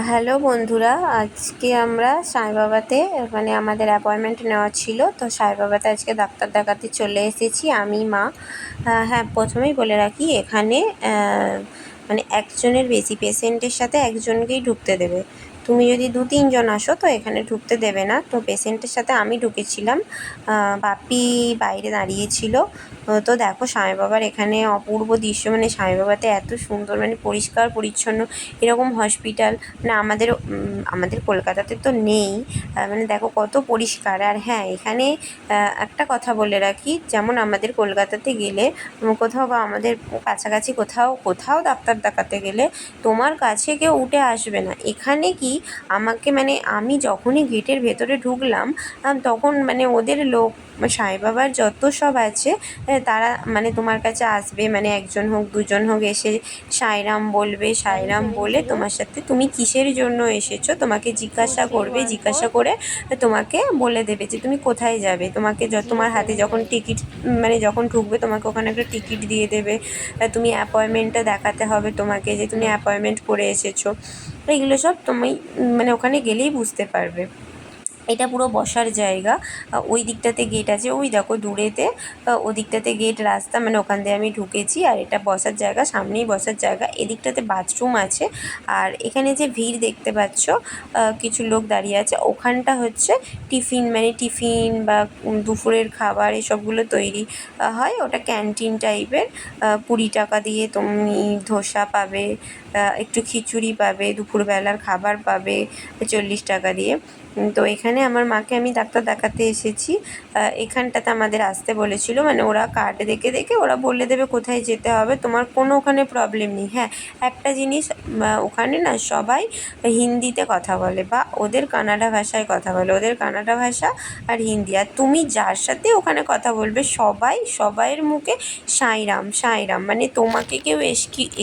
Hello বন্ধুরা, আজকে আমরা সাই বাবাতে মানে আমাদের অ্যাপয়েন্টমেন্ট নেওয়া ছিল, তো সাই বাবাতে আজকে ডাক্তার দেখাতে চলে এসেছি আমি, মা। হ্যাঁ, প্রথমেই বলে রাখি, এখানে মানে একজনের বেশি পেশেন্টের সাথে একজনকেই ঢুকতে দেবে। তুমি যদি 2-3 জন আসো তো এখানে ঢুকতে দেবে না। তো পেশেন্টের সাথে আমি ঢুকেছিলাম, বাপি বাইরে দাঁড়িয়েছিল। তো দেখো সাই বাবার এখানে অপূর্ব দৃশ্য, মানে সাই বাবাতে এত সুন্দর, মানে পরিষ্কার পরিচ্ছন্ন এরকম হসপিটাল মানে আমাদের কলকাতাতে তো নেই। মানে দেখো কত পরিষ্কার। আর হ্যাঁ, এখানে একটা কথা বলে রাখি, যেমন আমাদের কলকাতাতে গেলে কোথাও বা আমাদের কাছাকাছি কোথাও ডাক্তার দেখাতে গেলে তোমার কাছে কেউ উঠে আসবে না। এখানে কি আমাকে মানে আমি যখনই গেটের ভেতরে ঢুকলাম তখন মানে ওদের লোক সাই বাবার যত সব আছে তারা মানে তোমার কাছে আসবে, মানে একজন হোক দুজন হোক এসে সাইরাম বলবে, সাইরাম বলে তোমার সাথে তুমি কিসের জন্য এসেছো তোমাকে জিজ্ঞাসা করবে, জিজ্ঞাসা করে তোমাকে বলে দেবে যে তুমি কোথায় যাবে। তোমাকে তোমার হাতে যখন টিকিট মানে যখন ঢুকবে তোমাকে ওখানে একটা টিকিট দিয়ে দেবে। তুমি অ্যাপয়েন্টমেন্টটা দেখাতে হবে তোমাকে যে তুমি অ্যাপয়েন্টমেন্ট করে এসেছো। এগুলো সব তুমি মানে ওখানে গেলেই বুঝতে পারবে। এটা পুরো বসার জায়গা। ওই দিকটাতে গেট আছে, ওই দেখো দূরেতে ওদিকটাতে গেট, রাস্তা, মানে ওখান দিয়ে আমি ঢুকেছি। আর এটা বসার জায়গা, সামনেই বসার জায়গা। এদিকটাতে বাথরুম আছে। আর এখানে যে ভিড় দেখতে পাচ্ছ, কিছু লোক দাঁড়িয়ে আছে, ওখানটা হচ্ছে টিফিন বা দুপুরের খাবার এসবগুলো তৈরি হয়। ওটা ক্যান্টিন টাইপের। 20 টাকা দিয়ে তুমি ধোসা পাবে, একটু খিচুড়ি পাবে, দুপুরবেলার খাবার পাবে 40 টাকা দিয়ে। তো এখানে আমার মাকে আমি ডাক্তার দেখাতে এসেছি। এখানটাতে আমাদের আসতে বলেছিল, মানে ওরা কার্ড দেখে ওরা বলে দেবে কোথায় যেতে হবে, তোমার কোনো ওখানে প্রবলেম নেই। হ্যাঁ, একটা জিনিস, ওখানে না সবাই হিন্দিতে কথা বলে বা ওদের কানাডা ভাষায় কথা বলে, ওদের কানাডা ভাষা আর হিন্দি। আর তুমি যার সাথে ওখানে কথা বলবে সবাইয়ের মুখে সাইরাম সাইরাম, মানে তোমাকে কেউ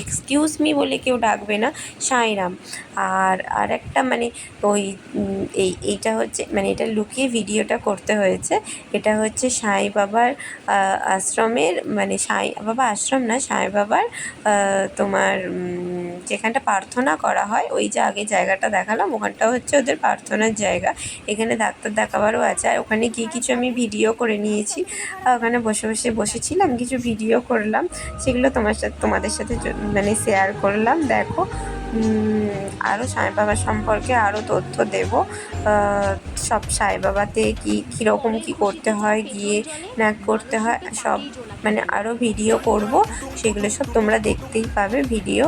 এক্সকিউজ মি বলে কেউ ডাকবে না, সাইরাম। আর একটা মানে ওই এইটা হচ্ছে, মানে এটা লুকিয়ে ভিডিওটা করতে হয়েছে। এটা হচ্ছে সাই বাবার আশ্রমের, মানে সাই বাবা আশ্রম না, সাই বাবার তোমার যেখানটা প্রার্থনা করা হয়, ওই যে আগে জায়গাটা দেখালাম ওখানটা হচ্ছে ওদের প্রার্থনার জায়গা। এখানে ডাক্তার দেখাবারও আছে। আর ওখানে গিয়ে কিছু আমি ভিডিও করে নিয়েছি। ওখানে বসেছিলাম, কিছু ভিডিও করলাম, সেগুলো তোমাদের সাথে মানে শেয়ার করলাম। দেখো, আরও সাই বাবা সম্পর্কে আরও তথ্য দেব। সব সাই বাবাতে কীরকম কী করতে হয়, গিয়ে না করতে হয় সব, মানে আরও ভিডিও করব, সেগুলো সব তোমরা দেখতেই পাবে ভিডিও।